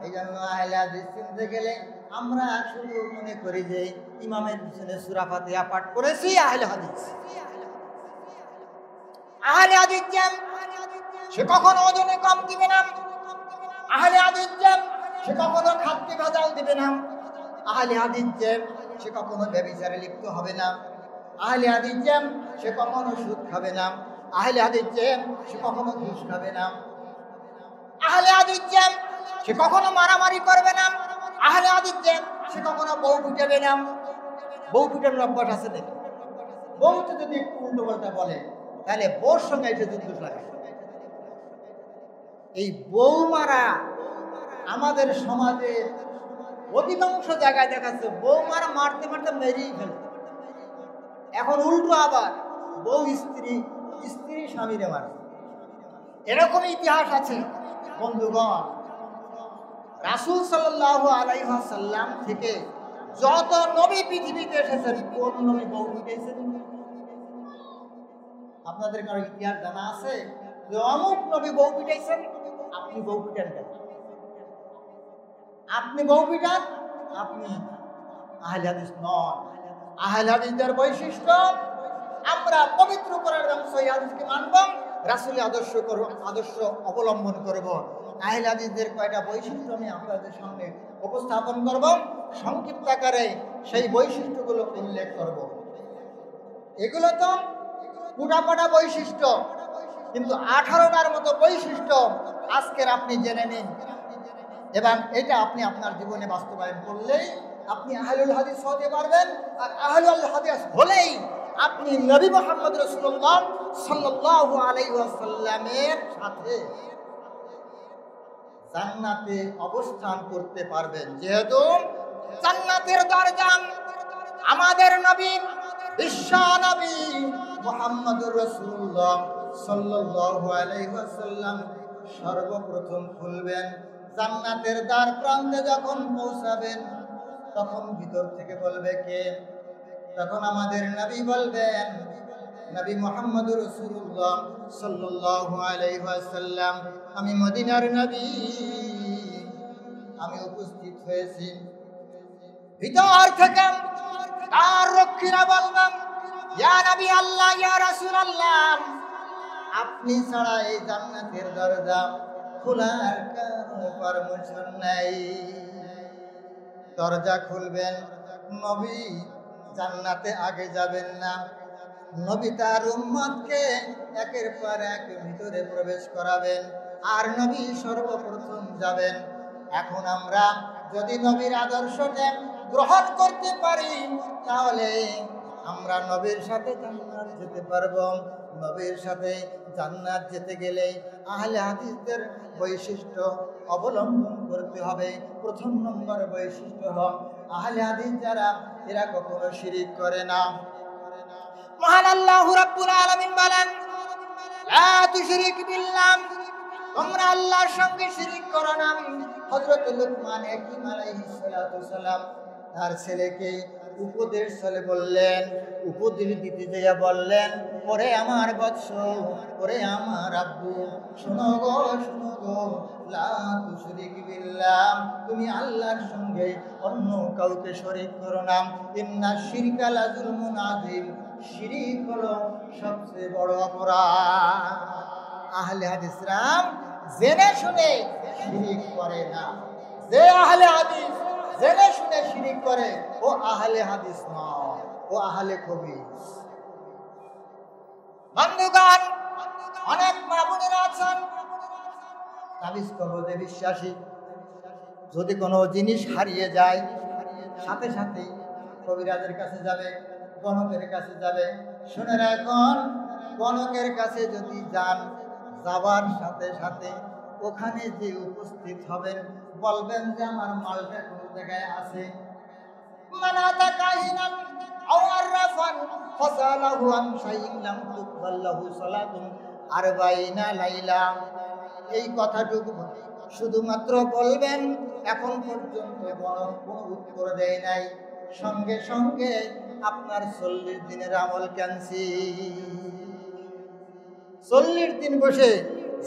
এই জন্য আহলে হাদিস চিনতে গেলে আমরা শুধু মনে করি যে ইমামের পিছনে সূরা ফাতিহা পাঠ করেছি আহলে হাদিস। আহলে হাদিস সে কখনো ওজনে কম দিবে না, আহলে হাদিস সে কখনো খাদ্য ভেজাল দিবে না, আহলে হাদিস সে কখনো ব্যভিচারে লিপ্ত হবে না, আহলে হাদিস সে কখনো সুদ খাবে না, আহলে হাদিস সে কখনো ঘুষ খাবে না, আহলে হাদিস সে কখনো মারামারি করবে না, আহলে হাদিস সে কখনো বউ পিটাবে না। বউ পিটানোর অভ্যাস আছে নাকি? বউতে যদি একটু উল্টো পাল্টা বলে তাহলে বউর সঙ্গে এসে যুদ্ধ লাগে। এই বউ মারা আমাদের সমাজে অধিকাংশ জায়গায় দেখাচ্ছে, বউ মারা মারতে মারতে মেরেই ফেলে। এখন উল্টো আবার বউ স্ত্রী স্বামীরে মারে, এরকম ইতিহাস আছে। বন্ধুগণ, রাসূল সাল্লাল্লাহু আলাইহি ওয়াসাল্লাম থেকে যত নবী পৃথিবীতে এসেছেন, কোন নবী বউ পিটাইছেন? আপনাদের কারো ইতিহাস জানা আছে যে অমুক নবী বউ পিটাইছেন? আপনি বউ পিটান কেন? আপনি বউ পিটান, আপনি আহলে হাদিস নন। আহলে হাদিসের বৈশিষ্ট্য, আমরা পবিত্র কোরআন এবং সহিহ হাদিসকে মানব, রাসূলের আদর্শ অবলম্বন করব। আহলে হাদিসের কয়টা বৈশিষ্ট্য আমি আপনাদের সামনে উপস্থাপন করব, সংক্ষিপ্ত আকারে সেই বৈশিষ্ট্যগুলো উল্লেখ করব। এগুলো তো পুরাপাটা বৈশিষ্ট্য, কিন্তু 18টার মতো বৈশিষ্ট্য আজকের আপনি জেনে নিন, এবং এটা আপনি আপনার জীবনে বাস্তবায়ন করলেই আপনি আহলুল হাদিস হতে পারবেন। আর আহলুল হাদিস হলেই আপনি নবী মুহাম্মদ রাসূলুল্লাহ সাল্লাল্লাহু আলাইহি ওয়াসাল্লামের সাথে জান্নাতে অবস্থান করতে পারবেন। যেহেতু জান্নাতের দরজা আমাদের নবী, বিশ্ব নবী মুহাম্মদুর রাসূলুল্লাহ সাল্লাল্লাহু আলাইহি ওয়াসাল্লাম সর্বপ্রথম খুলবেন। জান্নাতের দ্বার প্রান্তে যখন পৌঁছাবেন, তখন ভিতর থেকে বলবে কে? তখন আমাদের নবী বলবেন, নবী মুহাম্মদুর রাসূলুল্লাহ সাল্লাল্লাহু আলাইহি ওয়াসাল্লাম, আমি মদিনার নবী, আমি উপস্থিত হয়েছি। ভিতর থেকে তার রক্ষীরা বলবেন, ইয়া নবী আল্লাহ, ইয়া রাসূলুল্লাহ, আপনি ছাড়া এই জান্নাতের দরজা খোলার কোনো পারমিশন নাই। দরজা খুলবেন, নবী জান্নাতে আগে যাবেন না, নবী তার উম্মতকে একের পর এক ভিতরে প্রবেশ করাবেন, আর নবী সর্বপ্রথম যাবেন। এখন আমরা যদি নবীর আদর্শটা গ্রহণ করতে পারি, তাহলে আমরা নবীর সাথে জান্নাত যেতে পারবো। নবীর সাথে জান্নাত যেতে গেলে আহলে হাদিসদের বৈশিষ্ট্য অবলম্বন করতে হবে। প্রথম নম্বর বৈশিষ্ট্য হল, আহলে হাদিস যারা, এরা কখনো শিরিক করে না। মহান আল্লাহ রাব্বুল আলামিন বলেন, লা তুশরিক বিল্লাহ, তোমরা আল্লাহর সঙ্গে শিরিক করো না। হযরত লুকমান হাকিম আলাইহিস সালাতু সালাম তার ছেলেকে উপদেশ বললেন, উপদেশ দিতে যেয়ে বললেন, ওরে আমার বৎস, ওরে আমার আব্বু, শোনো গো, লা তুশরিক বিল্লাহ, তুমি আল্লাহর সঙ্গে অন্য কাউকে শরীক করো না। ইন্না শিরকা লাযুলমুন আযীম, শিরিক হলো সবচেয়ে বড় অপরাধ। আহলে হাদিসরা জেনে শুনে শিরিক করে না। যে আহলে হাদিস জেনে শুনে শিরিক করে, ও আহলে হাদিস নয়, ও আহলে খবিস। বন্ধুগণ, অনেক মা বোনেরা আছেন তাবিজ কবজে বিশ্বাসী। যদি কোনো জিনিস হারিয়ে যায়, সাথে সাথে কবিরাজের কাছে যাবে, গণকের কাছে যাবে। শুনে রাখুন, গণকের কাছে যদি যান, যাবার সাথে সাথে ওখানে যে উপস্থিত হবেন, বলবেন যে আমার মালটা কোন জায়গায় আছে, মান আতা কাহিনান আও আররাফান ফাসালাহু আন শাইইন লাম তুকবাল লাহু সালাতুন 40 লাইলা। এই কথাটুকু শুধুমাত্র বলবেন, এখন পর্যন্ত কোনো উত্তর দেয় নাই। সঙ্গে সঙ্গে আপনার 40 দিনের আমল ক্যান্সেল। 40 দিন বসে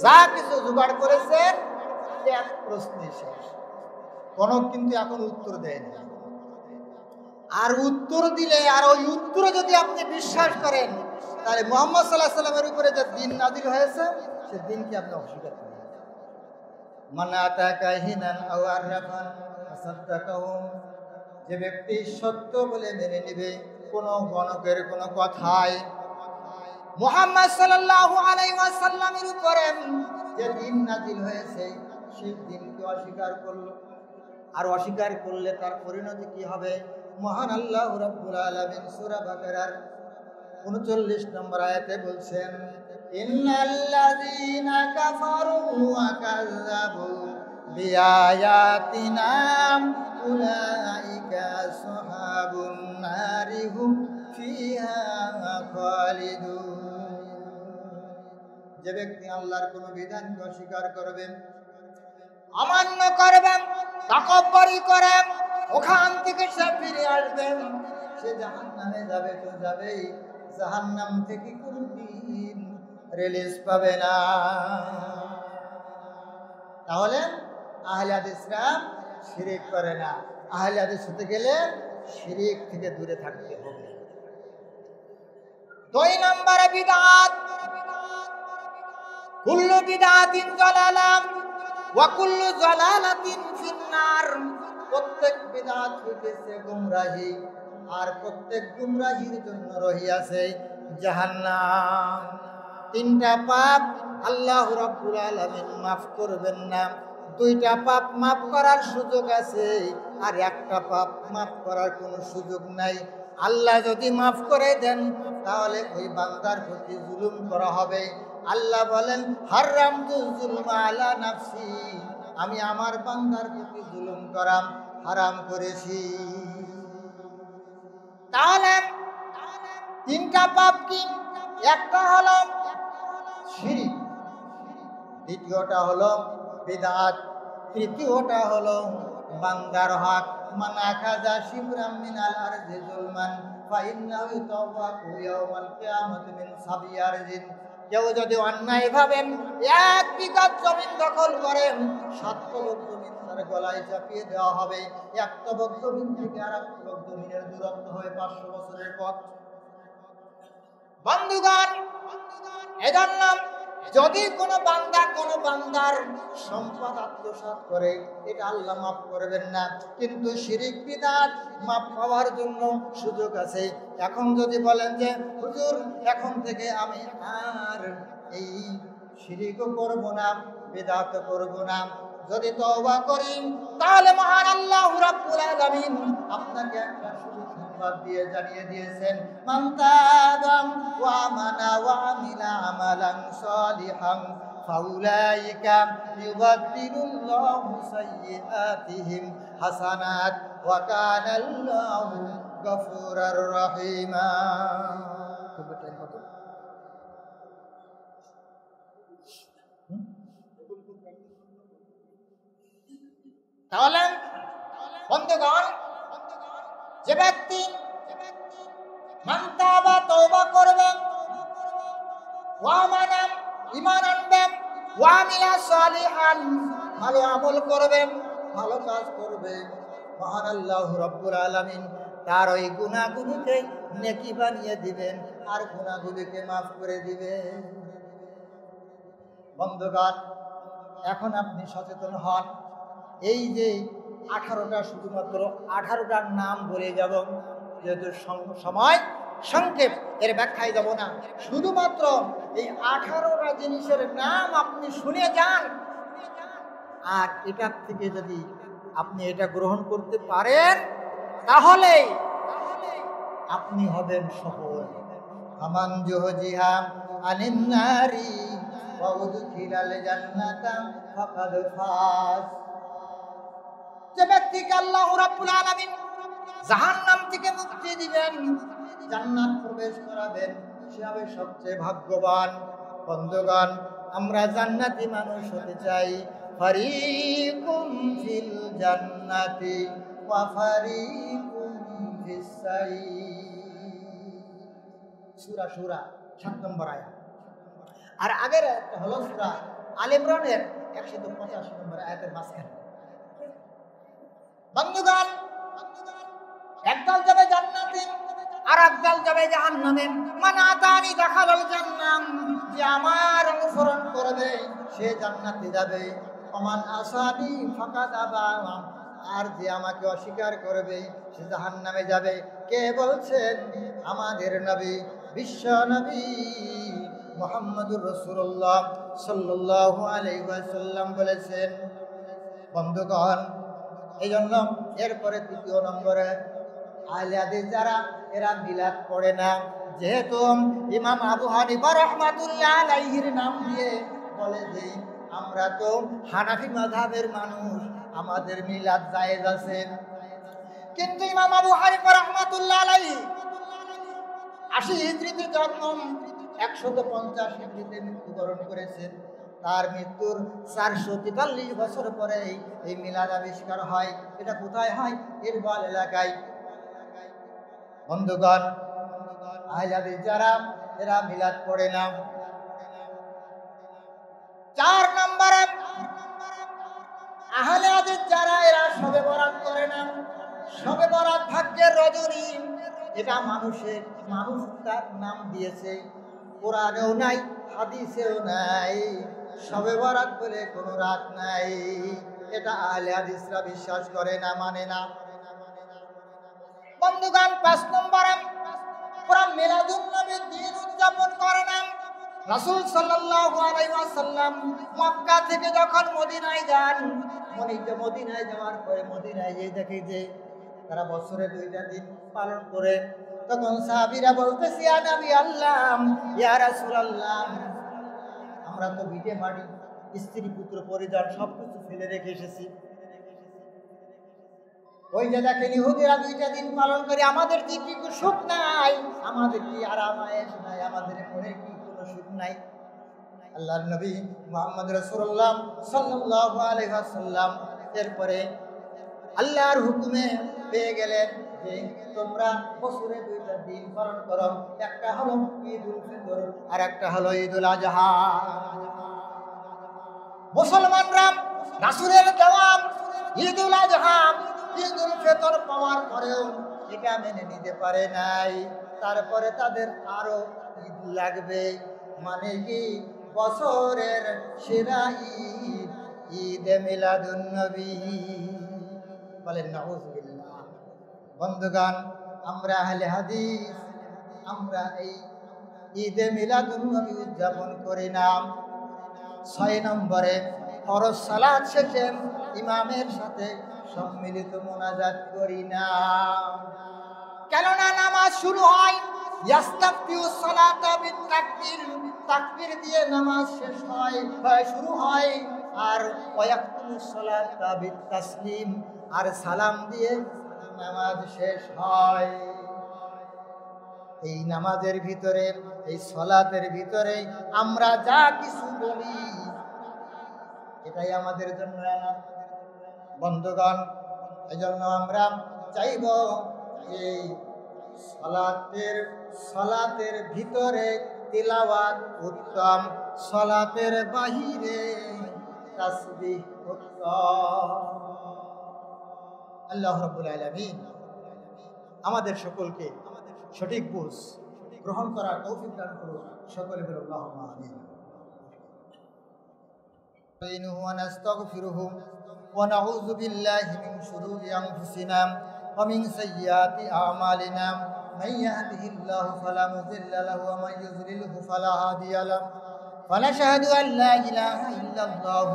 যা কিছু জোগাড় করেছেন এক প্রশ্নে শেষ। কোনো কিন্তু এখন উত্তর দেয় না। আর উত্তর দিলে, আর ওই উত্তরে যদি আপনি বিশ্বাস করেন, তাহলে মুহাম্মদ সাল্লাল্লাহু আলাইহি ওয়াসাল্লামের উপরে যে দিন নাযিল হয়েছে সে দিনকে আপনি অস্বীকার করেন। মান আতা কাহিনান আও আররাফান ফাসাদ্দাকাহু, যে ব্যক্তি সত্য বলে মেনে নেবে কোনো গণকের কোনো কথায়, মুহাম্মদ সাল্লাল্লাহু আলাইহি ওয়াসাল্লামের উপরে যে দিন নাযিল হয়েছে সেই দিনকে অস্বীকার করলো, আর অস্বীকার করলে তার পরিণতি কি হবে? মহান আল্লাহ রাব্বুল আলামিন সূরা বাকারার 39 নম্বর আয়াতে বলছেন, ইন্নাল্লাযীনা কাফারু ওয়া কাযযাবু বিআয়াতিনা উলাইকা আসহাবুন নারি হুম ফিহা খালিদুন। যে ব্যক্তি আল্লাহর কোনো বিধানকে অস্বীকার করবেন, অমান্য করবেন, তাকব্বুরি করেন, ওখান থেকে সে ফিরে আসবেন, সে জাহান্নামে যাবে তো যাবেই, জাহান্নাম থেকে কোনদিন রিলিজ পাবে না। তাহলে আহলে হাদিসরা শিরিক করে না। আহলে হাদিস হতে গেলে শিরিক থেকে দূরে থাকতে হবে। 2 নম্বরে বিদআত, কুল্লু বিদআতিন যালালাম ওয়া কুল্লু যালালাতিন ফিন্নার। প্রত্যেক বিদআত হইতেছে গুমরাহি, আর প্রত্যেক গুমরাহির জন্য রহিয়াছে জাহান্নাম। 3টা পাপ আল্লাহ রাব্বুল আলামিন মাফ করবেন না। 2টা পাপ মাফ করার সুযোগ আছে, আর 1টা পাপ মাফ করার কোনো সুযোগ নাই। আল্লাহ যদি মাফ করে দেন তাহলে ওই বান্দার প্রতি জুলুম করা হবে। আল্লাহ বলেন, হারামতু যুলমা আলা নাফসি, আমি আমার বান্দার প্রতি জুলুম করা হারাম করেছি। তাহলে 3টা পাপ কি? একটা হলো শিরিক, দ্বিতীয়টা হলো বিদআত, তৃতীয়টা হলো বান্দার হক। মান আখাযা শিবরাম মিনাল আরদি যুলমান ফাইন্নাহু তাওয়াকু ইয়াওমাল কিয়ামাতি মিন সাবি আরদিন। কেউ যদি অন্যায়ভাবে 1 বিঘা জমিন দখল করেন, 7 তবক জমিন তার গলায় চাপিয়ে দেওয়া হবে। 1 তবক জমিন থেকে আর 1 তবক জমিনের দূরত্ব হয় 500 বছরের পথ। বন্ধুগণ, এজন্য যদি কোনো বান্দা কোনো বান্দার সম্পদ আত্মসাৎ করে, এটা আল্লাহ মাফ করবেন না। কিন্তু শিরিক বিদআত মাফ পাওয়ার জন্য সুযোগ আছে। এখন যদি বলেন যে হুজুর এখন থেকে আমি আর এই শিরিকও করব না, বিদআতও করব না, যদি তওবা করি, তাহলে মহান আল্লাহ রাব্বুল আলামিন আপনাকে একটা সুযোগ দিয়ে জানিয়ে দিয়েছেন, মান তাবা ওয়া আমানা ওয়া আমিলা আমালান সালিহান ফাউলাইকা ইউবাদদিলুল্লাহু সাইয়্যাতিহিম হাসানাত ওয়া কানা আল্লাহু গফুরার রহিমা। তাহলে বন্ধুগণ, যে ব্যক্তি মান তাবা তওবা করবেন, ওয়া আমানা ঈমান আনবেন, ওয়া আমিলা সালিহান ভালো আমল করবেন, ভালো কাজ করবেন, মহান আল্লাহ রাব্বুল আলামিন তার ওই গুনাহগুলোকে নেকি বানিয়ে দিবেন, আর গুনাহগুলোকে মাফ করে দিবেন। বন্ধুগণ, এখন আপনি সচেতন হন। এই যে 18টা, শুধুমাত্র 18টার নাম বলে যাব, যেহেতু সময় সংক্ষেপ, এর ব্যাখ্যায় যাব না। শুধুমাত্র এই 18টা জিনিসের নাম আপনি শুনে যান, আর এটার থেকে যদি আপনি এটা গ্রহণ করতে পারেন, তাহলে আপনি হবেন সফল। আমান জুহজিহা আনিন নারি ওয়া উদখিলাল জান্নাতা ফাকাদ ফাজ। যে ব্যক্তিকে আল্লাহ রাব্বুল আলামিন জাহান্নাম থেকে মুক্তি দিবেন, জান্নাত প্রবেশ করাবেন, সে হবে সবচেয়ে ভাগ্যবান। বন্ধুগণ, আমরা জান্নাতি মানুষ হতে চাই। ফারিকুম ফিল জান্নাতি ওয়া ফারিকুম ফিস সাঈর। সূরা সূরা 7 নম্বর আয়াত। আর আগের একটা হলো সূরা আলে ইমরানের 185 নম্বর আয়াতের মাঝখানে। বন্ধুগণ, একদল যাবে জান্নাতে আর একদল যাবে জাহান্নামে। মান আতানি দাখালাল জান্নাম, যে আমার অনুসরণ করবে সে জান্নাতে যাবে। ওমান আসানি ফাকাদ আবা, আর যে আমাকে অস্বীকার করবে সে জাহান্নামে যাবে। কে বলছেন? আমাদের নবী, বিশ্ব নবী মুহাম্মদুর রাসূলুল্লাহ সাল্লাল্লাহু আলাইহি ওয়াসাল্লাম বলেছেন। বন্ধুগণ, এই জন্য এরপরে 3 নম্বরে আহলে হাদিস যারা, এরা মিলাদ পড়ে না। যেহেতু ইমাম আবু হানিফা রাহমাতুল্লাহ আলাইহির নাম দিয়ে বলে যে আমরা তো হানাফি মাযহাবের মানুষ, আমাদের মিলাদ জায়েজ আছে। কিন্তু ইমাম আবু হানিফা রাহমাতুল্লাহ আলাইহি 80 হিজরিতে জন্ম, 150 হিজরিতে মৃত্যুবরণ করেছেন। তার মৃত্যুর 443 বছর পরে এই মিলাদ আবিষ্কার হয়। এটা কোথায় হয়? ইরবাল এলাকায়। বন্ধুগণ, আহলে হাদিস যারা, এরা মিলাদ পড়ে না। 4 নম্বরে আহলে হাদিস যারা, এরা শবে বরাত করে না। শবে বরাত ভাগ্যের রজনী, এটা মানুষ তার নাম দিয়েছে। কোরআনেও নাই, হাদিসেও নাই। শবে বরাত বলে কোনো রাত নাই। এটা আহলে হাদিসরা বিশ্বাস করে না, মানে না। বন্ধুগণ, 5 নম্বরে পুরা মিলাদুন নবীর দিন উদযাপন করে না। রাসূল সাল্লাল্লাহু আলাইহি ওয়াসাল্লাম মক্কা থেকে যখন মদিনায় যান, মদিনায় যাওয়ার পরে মদিনায় গিয়ে দেখে যে তারা বছরে 2টা দিন পালন করে। তখন সাহাবীরা বলতেছে, ইয়া নবী আল্লাহ, ইয়া রাসূলুল্লাহ, আমরা তো ভিটে বাড়ি, স্ত্রী পুত্র পরিজন সবকিছু ফেলে রেখে এসেছি। ওই যে দেখেন ইহুদিরা 2টা দিন পালন করে, আমাদের কি কোনো সুখ নাই? আমাদের কি আরাম আয়েশ নাই? আমাদের মনে কি কোনো সুখ নাই? আল্লাহর নবী মুহাম্মদ রাসূলুল্লাহ সাল্লাল্লাহু আলাইহি ওয়াসাল্লাম এরপরে আল্লাহর হুকুমে পেয়ে গেলেন যে তোমরা বছরে 2টা দিন পালন করো। একটা হলো ঈদুল ফিতর আর একটা হলো ঈদুল আজহা। মুসলমানরা রাসূলের দেওয়া ঈদুল আজহা, ঈদুল ফিতর পাওয়ার পরেও এটা মেনে নিতে পারে নাই। তারপরে তাদের আরো ঈদ লাগবে, মানে কি বছরের সেরা ঈদ, ঈদে মিলাদুন নবী। বলেন নাউযুবিল্লাহ। বন্ধুগণ, আমরা আহলে হাদিস, আমরা এই ঈদে মিলাদুন নবী উদযাপন করি না। 6 নম্বরে ফরজ সালাত শেষে ইমামের সাথে সম্মিলিত মোনাজাত করি না। কেননা নামাজ শুরু হয় ইয়াস্তাফতিউস সালাতা বিত-তাকবীর, তাকবীর দিয়ে নামাজ শেষ হয়, শুরু হয়। আর ওয়ায়াকতুমুস সালাতা বিত-তাসলিম, আর সালাম দিয়ে নামাজ শেষ হয়। এই নামাজের ভিতরে, এই সালাতের ভিতরে আমরা যা কিছু বলি এটাই আমাদের জন্য আনা। বন্ধুগণ, এজন্য আমরা চাইব এই সালাতের ভিতরে তিলাওয়াত উত্তম, সালাতের বাহিরে তাসবিহ উত্তম। আল্লাহ রাব্বুল আলামিন আমাদের সকলকে সঠিক বুঝ গ্রহণ করার তৌফিক দান করুন। সকলে বলুন আল্লাহুম্মা আমিন। ونستغفره ونعوذ بالله من شرور أنفسنا ومن سيئات أعمالنا، من يهده الله فلا مضل له ومن يضلله فلا هادي له، ونشهد أن لا إله إلا الله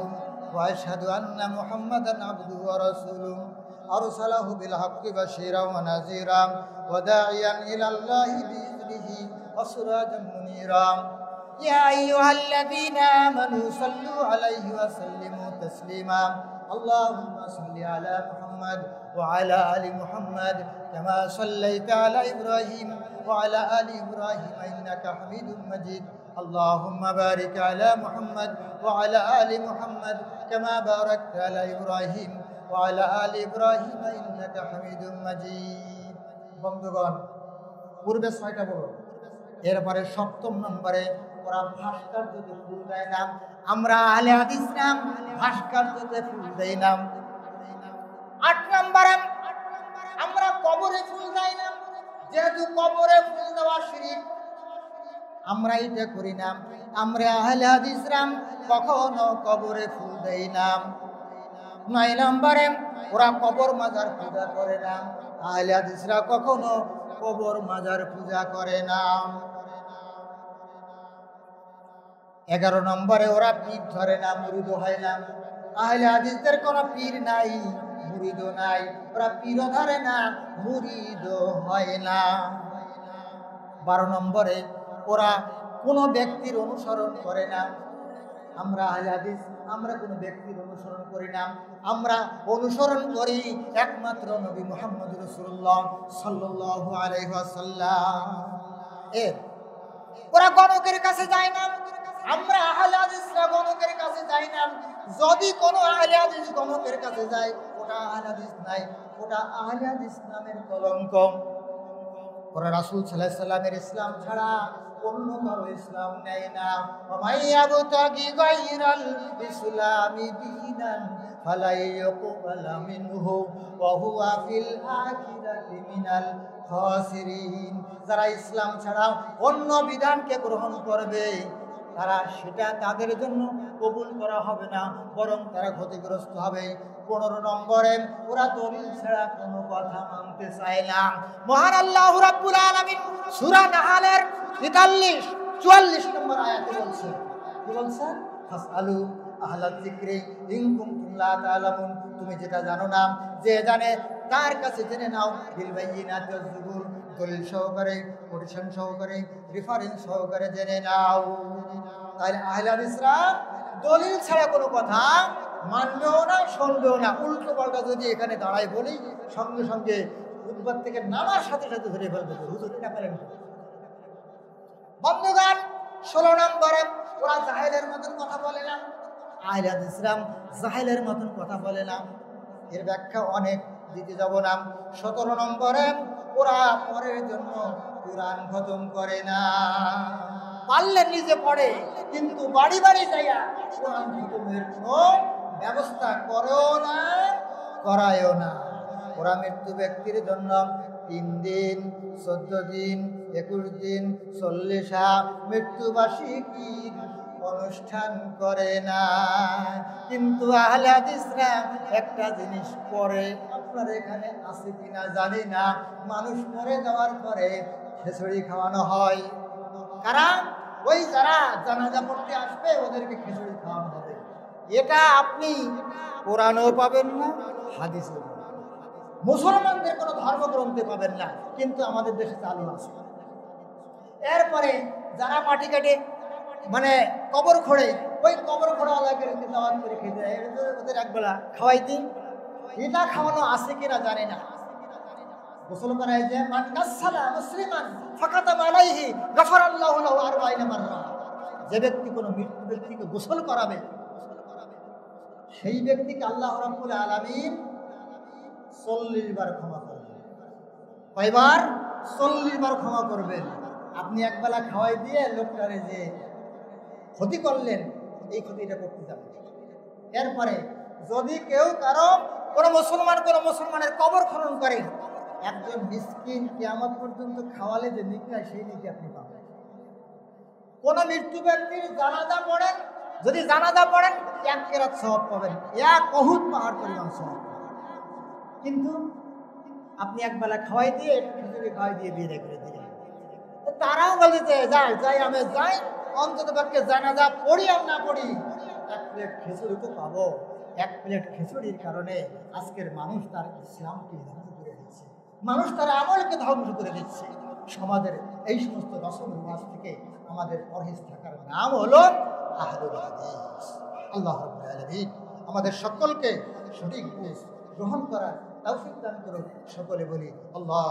وأشهد أن محمدا عبده ورسوله، أرسله بالحق بشيرا ونذيرا وداعيا إلى الله بإذنه وسراجا منيرا. يا أيها الذين آمنوا صلوا عليه وسلموا تسليما. اللهم صل على محمد وعلى آل محمد كما صليت على إبراهيم وعلى آل إبراهيم إنك حميد مجيد اللهم بارك على محمد وعلى آل محمد كما باركت على إبراهيم وعلى آل إبراهيم إنك حميد مجيد বন্ধুগণ পূর্বে 6টা বলো এরপরে 7ম নম্বরে ওরা ভাস্কর্যতে ফুল দেয় না আমরা আহলে হাদিস নাম ভাস্কর্যতে ফুল দেই না 8 নম্বরে আমরা কবরে ফুল দেই না যেহেতু কবরে ফুল দেওয়া শিরক আমরা এটা করি না আমরা আহলে হাদিস নাম কখনো কবরে ফুল দেই না 9 নম্বরে ওরা কবর মাজার পূজা করে না আহলে হাদিসরা কখনো কবর মাজার পূজা করে না 11 নম্বরে ওরা পীর ধরে না মুরিদ হয় না আহলে হাদিসদের কোনো পীর নাই মুরিদ নাই ওরা পীরও ধরে না মুরিদ হয় না 12 নম্বরে ওরা কোনো ব্যক্তির অনুসরণ করে না আমরা আহলে হাদিস আমরা কোনো ব্যক্তির অনুসরণ করি না আমরা অনুসরণ করি একমাত্র নবী মুহাম্মদ রাসূলুল্লাহ সাল্লাল্লাহু আলাইহি ওয়াসাল্লাম ওরা গণকের কাছে যায় না আমরা আহলে হাদিসরা গণকের কাছে যাই না যদি কোনো আহলে হাদিস গণকের কাছে যায় ওটা আহলে হাদিস নাই ওটা আহলে হাদিস নামের কলঙ্ক ওরা রাসূল সাল্লাল্লাহু আলাইহি ওয়াসাল্লামের ইসলাম ছাড়া অন্য কারো ইসলাম নেয় না ওমাইয়াবতাগি গায়রাল ইসলামি দীনান ফালাইয়াকুবালা মিনহু ওয়া হুয়া ফিল আখিরাতি মিনাল খাসিরিন যারা ইসলাম ছাড়া অন্য বিধানকে গ্রহণ করবে তারা সেটা তাদের জন্য কবুল করা হবে না বরং তারা ক্ষতিগ্রস্ত হবে 15 নম্বরে ওরা দলিল ছাড়া কোনো কথা মানতে চায় না মহান আল্লাহ রাব্বুল আলামিন সূরা নাহলের 44 নম্বর আয়াতে বলছে কি বলছে ফাসআলু আহলাল যিকরি ইন কুনতুম লা তা'লামুন তুমি যেটা জানো না যে জানে তার কাছে জেনে নাও বিল বাইয়িনাতি ওয়াজ যুবুর দলিল সহকারে কোটেশন সহকারে রেফারেন্স সহকারে জেনে নাও তাহলে আহলে হাদিসরা দলিল ছাড়া কোনো কথা মানবেও না শুনবেও না উল্টো পাল্টা যদি এখানে দাঁড়ায় বলি সঙ্গে সঙ্গে উদ্বাদ থেকে নামার সাথে সাথে ধরে ফেলবে হুজুর এটা পেলেন বন্ধুগণ 16 নম্বরে ওরা জাহেলের মতন কথা বলে না আহলে হাদিসরা জাহেলের মতন কথা বলে না এর ব্যাখ্যা অনেক দিতে যাব না 17 নম্বরে ওরা পরের জন্য কুরআন খতম করে না পারলে নিজে পড়ে কিন্তু বাড়ি বাড়ি যাইয়া কুরআন খতমের কোনো ব্যবস্থা করেও না করায়ও না ওরা মৃত্যু ব্যক্তির জন্য 3 দিন 14 দিন 21 দিন 40 মৃত্যুবার্ষিকীর অনুষ্ঠান করে না কিন্তু আহলে হাদিসরা একটা জিনিস করে আপনার এখানে আছে কিনা জানি না মানুষ মরে যাওয়ার পরে খিচুড়ি খাওয়ানো হয় কারণ ওই যারা জানাজা পড়তে আসবে ওদেরকে খিচুড়ি খাওয়ানো হবে এটা আপনি কোরআনেও পাবেন না হাদিসেও মুসলমানদের কোনো ধর্মগ্রন্থে পাবেন না কিন্তু আমাদের দেশে চালু আছে এরপরে যারা মাটি কাটে মানে কবর খোঁড়ে ওই কবর খোঁড়াওয়ালাকে দাওয়াত করে খেতে দেয় ওদের একবেলা খাওয়াই দিই এটা খাওয়ানো আছে কিনা জানি না গোসল করায় যে মান গাসসালা মুসলিমান ফাকাতাম আলাইহি গাফারাল্লাহু লাহু 40 মাররা যে ব্যক্তি কোনো মৃত্যু ব্যক্তিকে গোসল করাবে সেই ব্যক্তিকে আল্লাহ রাব্বুল আলামিন 40 বার ক্ষমা করবেন কয়বার 40 বার ক্ষমা করবেন আপনি একবেলা খাওয়াই দিয়ে লোকটারে যে ক্ষতি করলেন এই ক্ষতিটা করতে যাবেন এরপরে যদি কেউ কারো কোনো মুসলমানের কবর খনন করে একজন মিসকিন কিয়ামত পর্যন্ত খাওয়ালে যে নেকি হয় সেই নেকি আপনি পাবেন কোন মৃত্যু ব্যক্তির জানাজা পড়েন যদি জানাজা পড়েন 1 কেরাত সওয়াব পাবেন 1 উহুদ পাহাড় পরিমাণ সওয়াব কিন্তু আপনি একবেলা খাওয়াই দিয়ে খিচুড়ি খাওয়াই দিয়ে বিয়ে করে দিলেন তারাও বলতে যাই আমি যাই অন্তত পক্ষে জানাজা পড়ি আর না পড়ি 1 প্লেট খিচুড়ি তো পাবো 1 প্লেট খিচুড়ির কারণে আজকের মানুষ তার ইসলামকে ধ্বংস করে দিচ্ছে মানুষ তার আমলকে ধ্বংস করে দিচ্ছে সমাজের এই সমস্ত রসম রিওয়াজ থেকে আমাদের পরহেজ থাকার নাম হলো আহলুল হাদিস আল্লাহ রাব্বুল আলামিন আমাদের সকলকে সঠিক বুঝ গ্রহণ করার তৌফিক দান করুন। সকলে বলি আল্লাহ